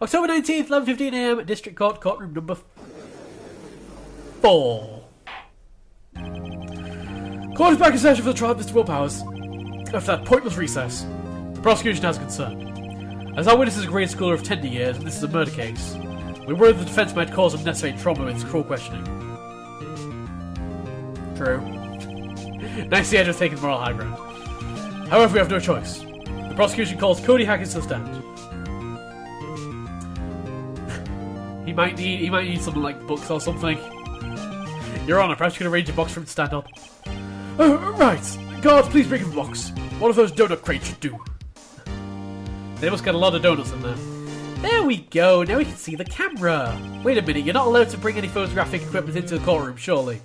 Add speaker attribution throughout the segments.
Speaker 1: October 19th, 11:15 AM, District Court, courtroom number 4. Court is back in session for the trial of Mr. Will Powers. After that pointless recess, the prosecution has a concern. As our witness is a grade schooler of tender years, and this is a murder case, we worry the defence might cause unnecessary trauma with its cruel questioning. True. Nice the edge of taking moral high ground. However, we have no choice. The prosecution calls Cody Hackett to the stand. he might need something like books or something. Your Honour, perhaps you could arrange a box for him to stand up. Oh, right. Guards, please bring him a box. One of those donut crates should do. They must get a lot of donuts in there. There we go. Now we can see the camera. Wait a minute. You're not allowed to bring any photographic equipment into the courtroom, surely.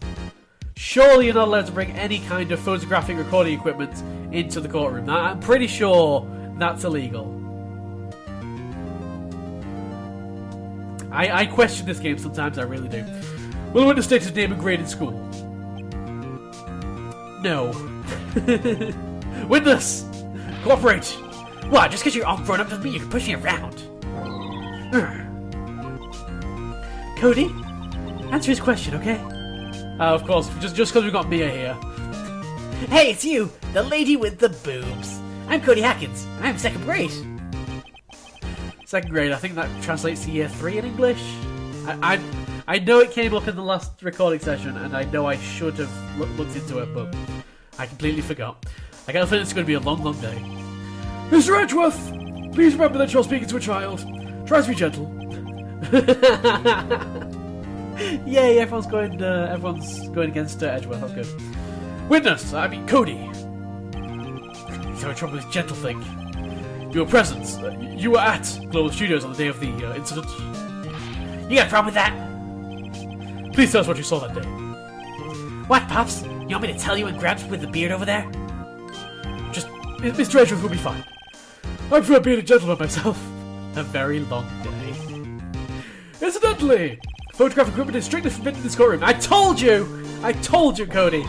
Speaker 1: Surely you're not allowed to bring any kind of photographic recording equipment into the courtroom. I'm pretty sure that's illegal. I question this game sometimes, I really do. Will the witness state his name and grade in school? No. Witness! Cooperate! What, just because you're all grown up doesn't mean you can push me around. Cody? Answer his question, okay? Of course, just because we've got Mia here. Hey, it's you! The lady with the boobs! I'm Cody Hackett. I'm second grade. Second grade, I think that translates to year 3 in English. I know it came up in the last recording session, and I know I should have looked into it, but I completely forgot. I got a feeling it's going to be a long, long day. Mr. Edgeworth, please remember that you're speaking to a child. Try to be gentle. Yay! Everyone's going against Edgeworth. That's good. Witness, I mean Cody. He's having trouble with this gentle thing. You were present. You were at Global Studios on the day of the incident. You got a problem with that? Please tell us what you saw that day. What, Pops? You want me to tell you and Gramps with the beard over there? Just, Mr. Edgeworth will be fine. I prefer being a gentleman myself. A very long day. Incidentally, photographic equipment is strictly forbidden in this courtroom. I told you! I told you, Cody!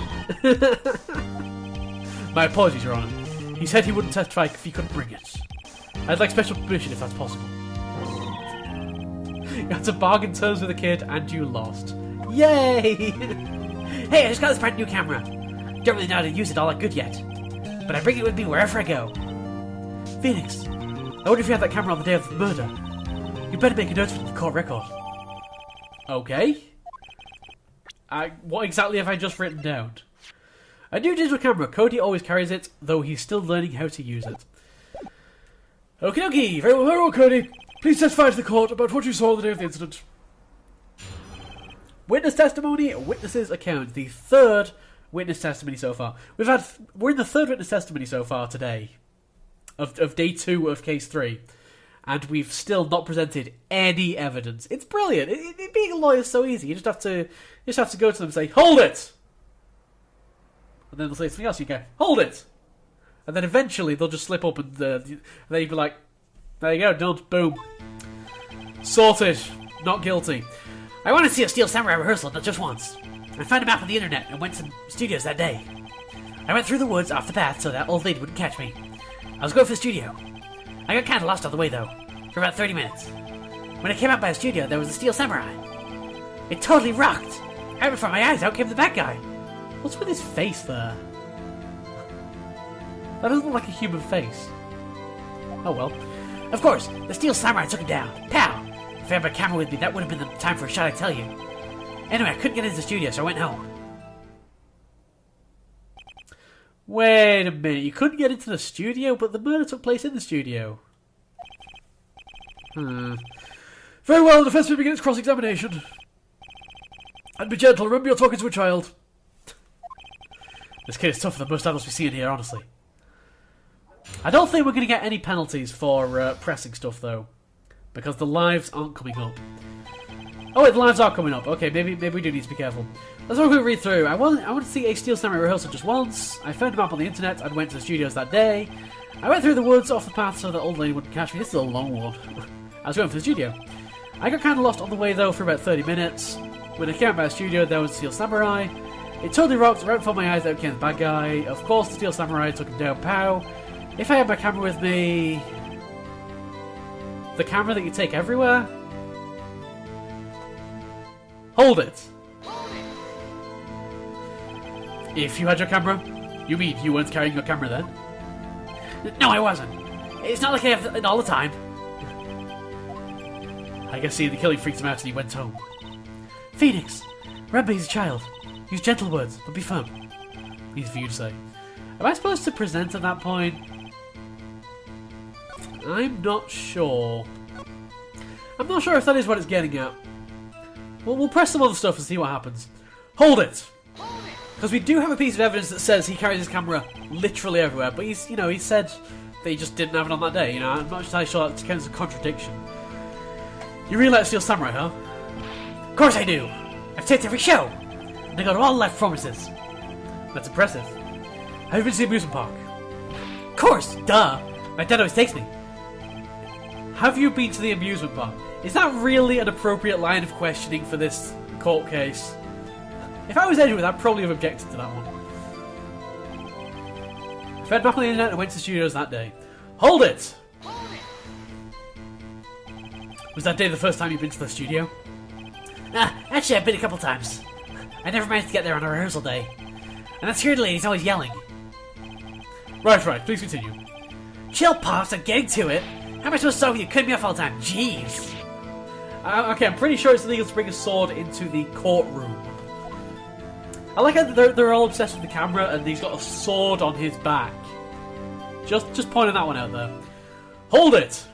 Speaker 1: My apologies, Your Honour. He said he wouldn't testify if he couldn't bring it. I'd like special permission if that's possible. You had to bargain terms with a kid and you lost. Yay! Hey, I just got this brand new camera. Don't really know how to use it all that good yet. But I bring it with me wherever I go. Phoenix, I wonder if you had that camera on the day of the murder. You better make a note of it in the court record. Okay. What exactly have I just written down? A new digital camera. Cody always carries it, though he's still learning how to use it. Okie dokie. Very well, Cody. Please testify to the court about what you saw on the day of the incident. Witness testimony, witness's account. The third witness testimony so far. We're in the third witness testimony so far today. Of day 2 of case 3. And we've still not presented any evidence. It's brilliant. Being a lawyer is so easy. You just have to go to them and say, hold it! And then they'll say something else. You go, hold it! And then eventually they'll just slip up and then you'd be like, there you go, done, boom. Sorted. Not guilty. I want to see a Steel Samurai rehearsal, not just once. I found a map on the internet and went to studios that day. I went through the woods off the path so that old lady wouldn't catch me. I was going for the studio. I got kind of lost on the way though, for about 30 minutes. When I came out by the studio, there was a Steel Samurai. It totally rocked. Right before my eyes, out came the bad guy. What's with his face there? That doesn't look like a human face. Oh well. Of course, the Steel Samurai took him down. Pow! If I had my camera with me, that would have been the time for a shot, I tell you. Anyway, I couldn't get into the studio, so I went home. Wait a minute, you couldn't get into the studio, but the murder took place in the studio. Very well, the defense will begin its cross-examination. And be gentle, remember you're talking to a child. This kid is tougher than most adults we see in here, honestly. I don't think we're going to get any penalties for pressing stuff, though. Because the lives aren't coming up. Oh wait, the lives are coming up. Okay, maybe we do need to be careful. Let's have a quick read through. I want to see a Steel Samurai rehearsal just once. I found a map on the internet and went to the studios that day. I went through the woods off the path so the old lady wouldn't catch me. This is a long one. I was going for the studio. I got kind of lost on the way though for about 30 minutes. When I came out by the studio, there was a Steel Samurai. It totally rocked right before my eyes. Out came the bad guy. Of course, the Steel Samurai took him down. Pow. If I had my camera with me... The camera that you take everywhere? Hold it! If you had your camera? You mean you weren't carrying your camera then? No, I wasn't. It's not like I have it all the time. I guess seeing the killing freaked him out and he went home. Phoenix! Remember, he's a child. Use gentle words, but be firm. Easy for you to say. Am I supposed to present at that point? I'm not sure. I'm not sure if that is what it's getting at. Well, we'll press some other stuff and see what happens. Hold it! Because we do have a piece of evidence that says he carries his camera literally everywhere, but he said that he just didn't have it on that day. I'm not entirely sure that counts as a contradiction. You really like Steel Samurai, huh? Of course I do! I've taped every show! And I got all live performances. That's impressive. Have you been to the amusement park? Of course! Duh! My dad always takes me. Have you been to the amusement park? Is that really an appropriate line of questioning for this court case? If I was Edward, I'd probably have objected to that one. Fed back on the internet and went to the studios that day. Hold it! Was that day the first time you've been to the studio? Actually I've been a couple times. I never managed to get there on a rehearsal day. And that security lady's always yelling. Right, please continue. Chill, Pops, I'm getting to it. How am I supposed to solve you? Cutting me off all the time. Jeez. Okay, I'm pretty sure it's illegal to bring a sword into the courtroom. I like how they're all obsessed with the camera and he's got a sword on his back. Just pointing that one out there. Hold it!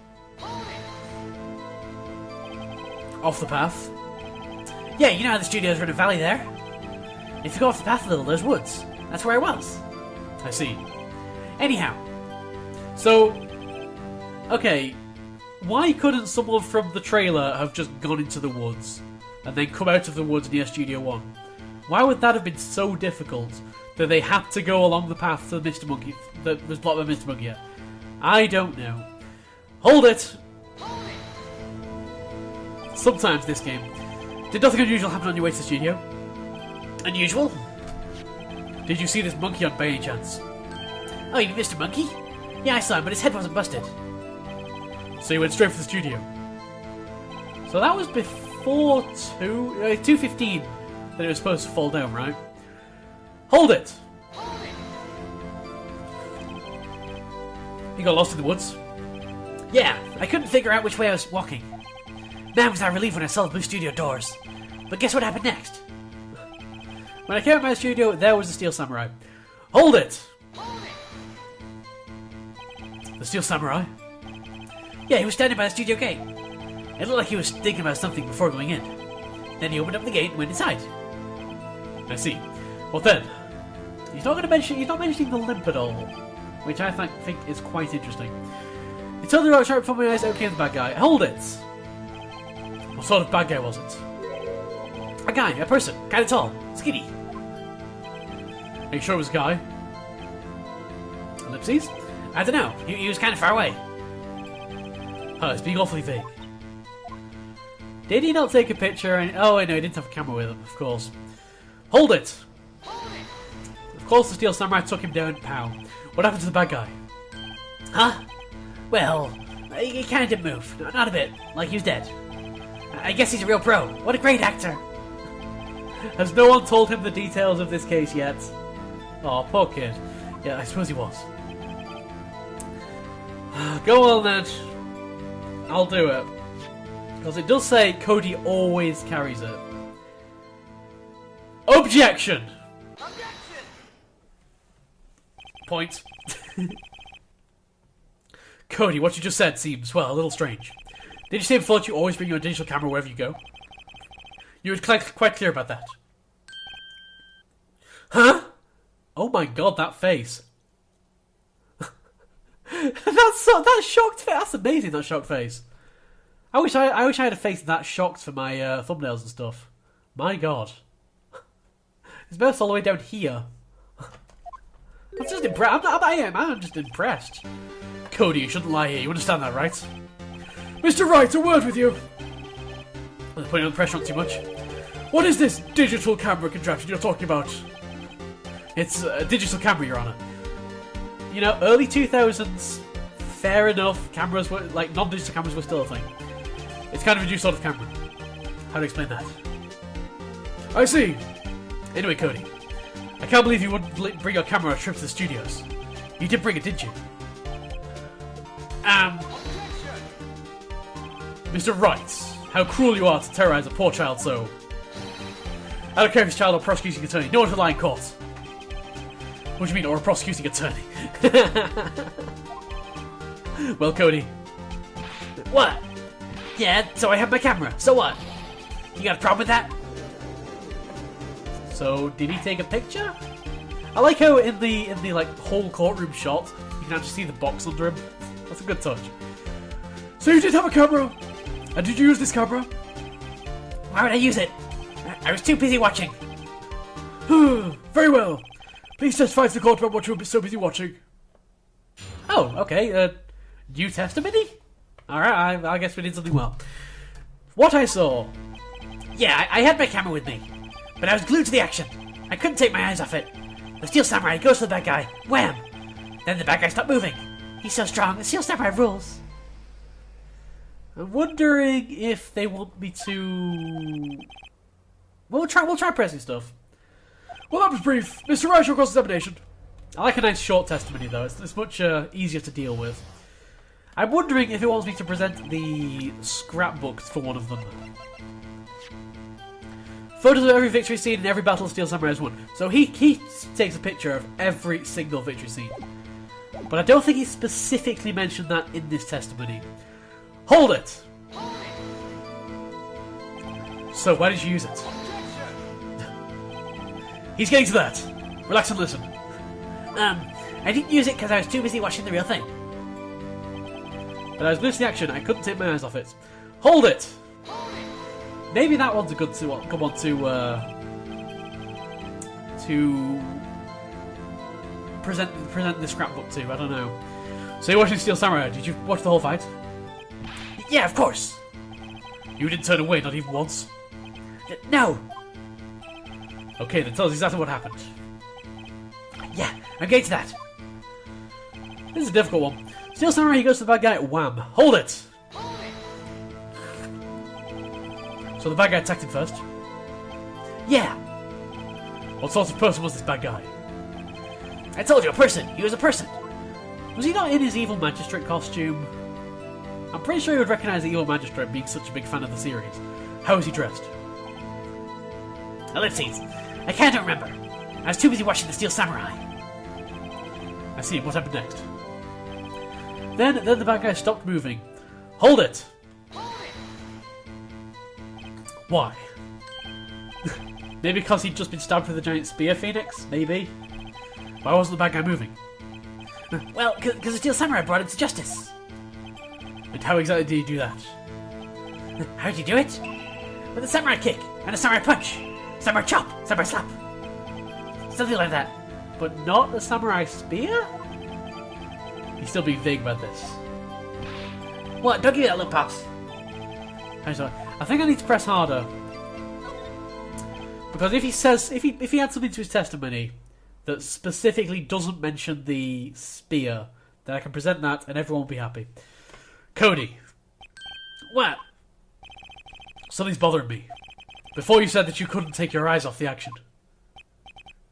Speaker 1: Off the path. Yeah, you know how the studios are in a valley there? If you go off the path a little, there's woods. That's where I was. I see. Anyhow. So, okay, why couldn't someone from the trailer have just gone into the woods and then come out of the woods near Studio 1? Why would that have been so difficult that they had to go along the path to Mr. Monkey that was blocked by Mr. Monkey? I don't know. Hold it! Sometimes this game. Did nothing unusual happen on your way to the studio? Unusual? Did you see this monkey on by any chance? Oh, you mean Mr. Monkey? Yeah, I saw him, but his head wasn't busted. So you went straight for the studio. So that was before 2:15 that it was supposed to fall down, right? Hold it! You got lost in the woods? Yeah, I couldn't figure out which way I was walking. Man, was I relieved when I saw the blue studio doors. But guess what happened next? When I came out of my studio, there was the Steel Samurai. Hold it! The Steel Samurai? Yeah, he was standing by the studio gate. It looked like he was thinking about something before going in. Then he opened up the gate and went inside. I see. Well then, he's not mentioning the limp at all, which I think is quite interesting. He totally right before my eyes out came the bad guy. Hold it! What sort of bad guy was it? A guy, a person, kinda tall, skinny. Are you sure it was a guy? Ellipses? I don't know, he was kinda far away. Oh, it's being awfully vague. Did he not take a picture? Oh, no, he didn't have a camera with him, of course. Hold it! Of course the Steel Samurai took him down, pow. What happened to the bad guy? Huh? Well, he kinda didn't move. Not a bit, like he was dead. I guess he's a real pro. What a great actor! Has no one told him the details of this case yet? Oh, poor kid. Yeah, I suppose he was. Go on then. I'll do it. Because it does say Cody always carries it. Objection! Objection! Point. Cody, what you just said seems, well, a little strange. Did you say before that you always bring your digital camera wherever you go? You were quite clear about that. Huh? Oh my god, that face. that shocked face. That's amazing, that shocked face. I wish I had a face that shocked for my thumbnails and stuff. My god. His mouth's all the way down here. I'm just impressed. I'm just impressed. Cody, you shouldn't lie here. You understand that, right? Mr. Wright, a word with you. I'm putting the pressure on too much. What is this digital camera contraption you're talking about? It's a digital camera, Your Honor. You know, early 2000s fair enough. Cameras were, like, non-digital cameras were still a thing. It's kind of a new sort of camera. How to explain that? I see. Anyway, Cody, I can't believe you wouldn't bring your camera on a trip to the studios. You did bring it, didn't you? Mr. Wright, how cruel you are to terrorize a poor child so. I don't care if it's child or prosecuting attorney. No one should lie in court. What do you mean, or a prosecuting attorney? Well, Cody. What? Yeah, so I have my camera. So what? You got a problem with that? So, did he take a picture? I like how in the like whole courtroom shot, you can actually see the box under him. That's a good touch. So you did have a camera? And did you use this camera? Why would I use it? I was too busy watching. Very well. Please testify to the court about what you were so busy watching. Oh, okay. New testimony? Alright, I guess we did something well. What I saw. Yeah, I had my camera with me. But I was glued to the action. I couldn't take my eyes off it. The Steel Samurai goes for the bad guy. Wham! Then the bad guy stopped moving. He's so strong. The Steel Samurai rules. I'm wondering if they want me to... We'll try pressing stuff. Well, that was brief. Mr. Wright, your cross-examination. I like a nice short testimony, though. It's much easier to deal with. I'm wondering if it wants me to present the scrapbooks for one of them. Photos of every victory scene and every battle Steel Samurai has won. So he takes a picture of every single victory scene. But I don't think he specifically mentioned that in this testimony. Hold it! So why did you use it? He's getting to that. Relax and listen.
Speaker 2: I didn't use it because I was too busy watching the real thing.
Speaker 1: But I was missing the action. I couldn't take my eyes off it. Hold it! Maybe that one's a good one to present the scrapbook to. I don't know. So you're watching Steel Samurai. Did you watch the whole fight?
Speaker 2: Yeah, of course.
Speaker 1: You didn't turn away, not even once?
Speaker 2: No.
Speaker 1: Okay, then tell us exactly what happened.
Speaker 2: Yeah, I'm getting to that.
Speaker 1: This is a difficult one. Steel Samurai, he goes to the bad guy. Wham! Hold it! So the bad guy attacked him first?
Speaker 2: Yeah.
Speaker 1: What sort of person was this bad guy?
Speaker 2: I told you, a person. He was a person.
Speaker 1: Was he not in his evil magistrate costume? I'm pretty sure you would recognise the evil magistrate being such a big fan of the series. How was he dressed?
Speaker 2: Ellipses. I can't remember. I was too busy watching the Steel Samurai.
Speaker 1: I see. What happened next? Then the bad guy stopped moving. Hold it! Why? Maybe because he'd just been stabbed with a giant spear phoenix? Maybe? Why wasn't the bad guy moving?
Speaker 2: Well, because the Steel Samurai brought him to justice.
Speaker 1: And how exactly did he do that?
Speaker 2: How'd you do it? With a samurai kick, and a samurai punch, samurai chop, samurai slap. Something like that.
Speaker 1: But not the samurai spear? He's still being vague about this.
Speaker 2: What? Don't give me that little pass.
Speaker 1: I'm sorry. I think I need to press harder. Because if he says, if he had something to his testimony that specifically doesn't mention the spear, then I can present that and everyone will be happy. Cody.
Speaker 2: What?
Speaker 1: Something's bothering me. Before you said that you couldn't take your eyes off the action.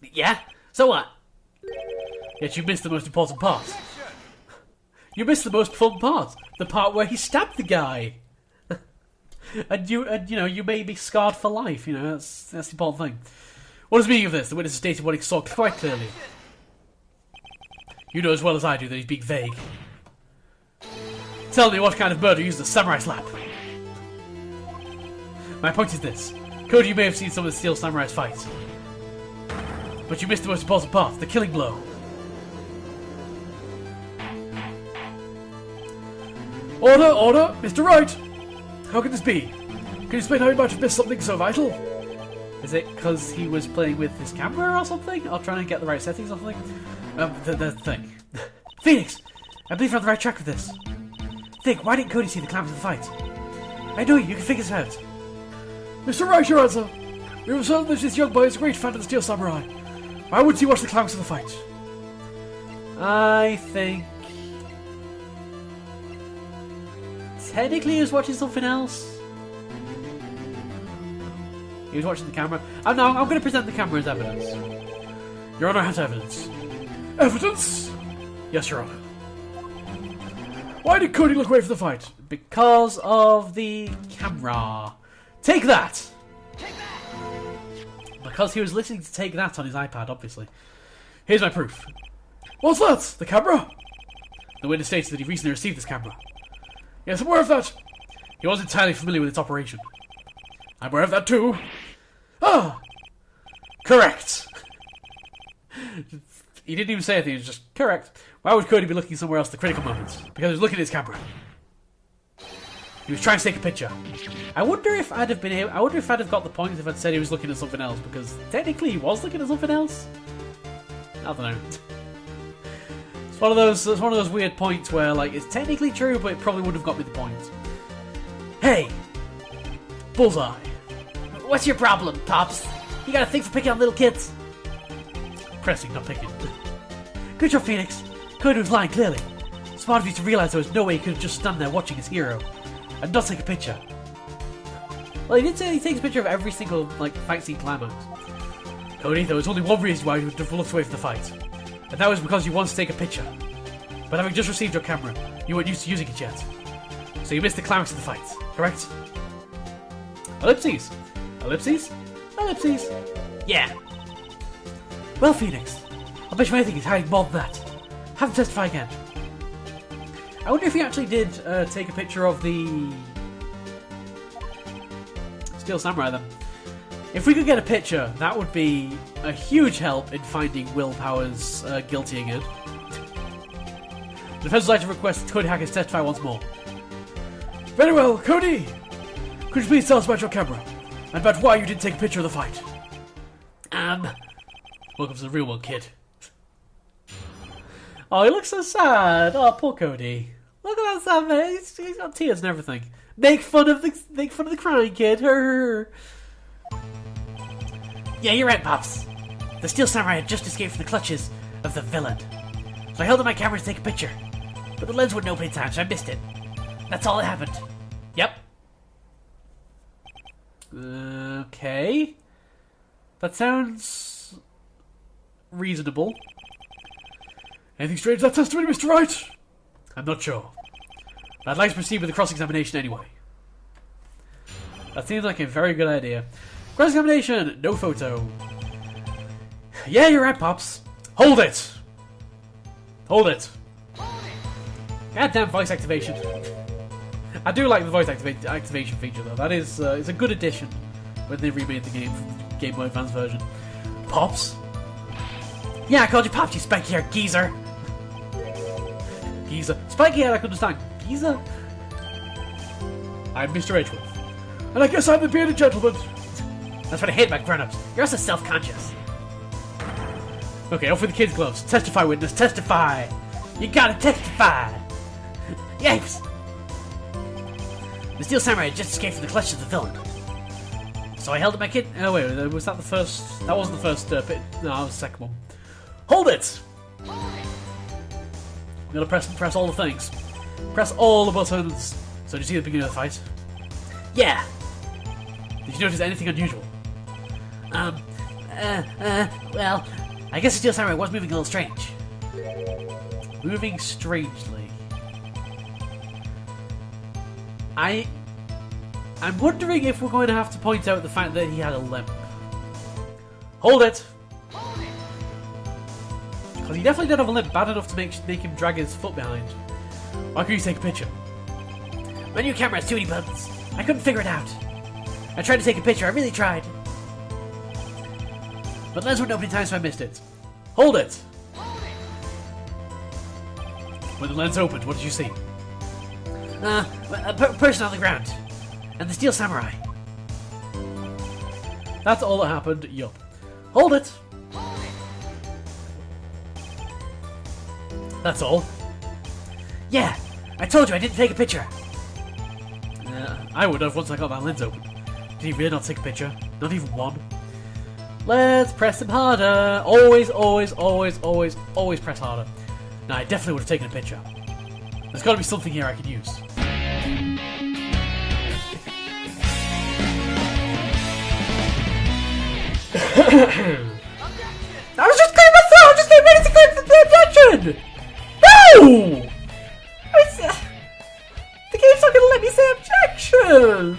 Speaker 2: Yeah? So what?
Speaker 1: Yet you missed the most important part. You missed the most fun part. The part where he stabbed the guy. and you know, you may be scarred for life, you know, that's the important thing. What is the meaning of this? The witness stated what he saw quite clearly. You know as well as I do that he's being vague. Tell me what kind of murder used the samurai slap. My point is this. Cody, you may have seen some of the Steel Samurai's fights. But you missed the most important part, the killing blow. Order, order! Mr. Wright! How can this be? Can you explain how you might have missed something so vital? Is it because he was playing with his camera or something? Or trying to get the right settings or something? The thing.
Speaker 2: Phoenix! I believe we're on the right track with this. Think, why didn't Cody see the climax of the fight? I know you can figure this out.
Speaker 1: Mr. Wright, your answer. We have observed that this young boy is a great fan of the Steel Samurai. Why wouldn't he watch the climax of the fight? I think... technically he was watching something else. He was watching the camera. I'm going to present the camera as evidence. Your Honor has evidence. Evidence? Yes, Your Honor. Why did Cody look away from the fight? Because of the camera. Take that! Take that! Because he was listening to Take That on his iPad, obviously. Here's my proof. What's that? The camera? The witness states that he recently received this camera. Yes, I'm aware of that. He wasn't entirely familiar with its operation. I'm aware of that too. Ah! Correct! He didn't even say anything, he was just correct. Why would Cody be looking somewhere else at the critical moments? Because he was looking at his camera. He was trying to take a picture. I wonder if I'd have got the point if I'd said he was looking at something else, because technically he was looking at something else. I don't know. It's one of those weird points where like it's technically true, but it probably would have got me the point. Hey! Bullseye.
Speaker 2: What's your problem, Pops? You got a thing for picking on little kids?
Speaker 1: Pressing, not picking.
Speaker 2: Good job, Phoenix. Cody was lying clearly. Smart of you to realize there was no way he could have just stand there watching his hero and not take a picture.
Speaker 1: Well, he did say he takes a picture of every single like fight scene climax. Cody, there was only one reason why you would have looked away from the fight, and that was because you wanted to take a picture. But having just received your camera, you weren't used to using it yet, so you missed the climax of the fight. Correct? Ellipses. Ellipses. Ellipses.
Speaker 2: Yeah.
Speaker 1: Well, Phoenix, I bet you anything he's hiding more than that. Have him testify again. I wonder if he actually did take a picture of the Steel Samurai then. If we could get a picture, that would be a huge help in finding Will Powers guilty again. The defense would like to request Cody Hackers testify once more. Very well, Cody! Could you please tell us about your camera? And about why you didn't take a picture of the fight? Welcome to the real world, kid. Oh, he looks so sad. Oh, poor Cody. Look at that sad face. He's got tears and everything. Make fun of the crying kid.
Speaker 2: Yeah, you're right, Pops. The Steel Samurai had just escaped from the clutches of the villain. So I held up my camera to take a picture. But the lens wouldn't open in time, so I missed it. That's all that happened. Yep.
Speaker 1: Okay. That sounds reasonable. Anything strange in that testimony, Mr. Wright? I'm not sure. I'd like to proceed with the cross-examination anyway. That seems like a very good idea. Cross-examination, no photo. Yeah, you're right, Pops. Hold it! Hold it. Goddamn voice activation. I do like the voice activation feature, though. That is it's a good addition when they remade the game from the Game Boy Advance version. Pops?
Speaker 2: Yeah, I called you Pops, you spiky-haired geezer.
Speaker 1: Geezer. Spiky-haired, I can understand. Geezer? I'm Mr. Edgeworth. And I guess I'm the bearded gentleman.
Speaker 2: That's what I hate about grown-ups. You're also self-conscious.
Speaker 1: Okay, off with the kids' gloves. Testify, witness, testify!
Speaker 2: You gotta testify! Yipes! The Steel Samurai had just escaped from the clutches of the villain. So I held up my kid.
Speaker 1: Oh, wait, was that the first? That wasn't the first bit. No, that was the second one. Hold it! I'm gonna press all the things. Press all the buttons. So did you see the beginning of the fight?
Speaker 2: Yeah.
Speaker 1: Did you notice anything unusual?
Speaker 2: Well, I guess the Steel Samurai was moving a little strange.
Speaker 1: Moving strangely. I'm wondering if we're going to have to point out the fact that he had a limp. Hold it! Because he definitely did have a limp bad enough to make him drag his foot behind. Why couldn't you take a picture?
Speaker 2: My new camera has too many buttons. I couldn't figure it out. I tried to take a picture, I really tried.
Speaker 1: But the lens wouldn't open in time, so I missed it. Hold it! When the lens opened, what did you see?
Speaker 2: A person on the ground. And the Steel Samurai.
Speaker 1: That's all that happened, yup. Hold it! That's all.
Speaker 2: Yeah, I told you I didn't take a picture.
Speaker 1: I would have once I got that lens open. Did he really not take a picture? Not even one? Let's press him harder. Always, always, always, always, always press harder. No, I definitely would have taken a picture. There's got to be something here I can use. I was just clearing my throat! I was just getting ready to claim the objection! No! The game's not gonna let me say objection!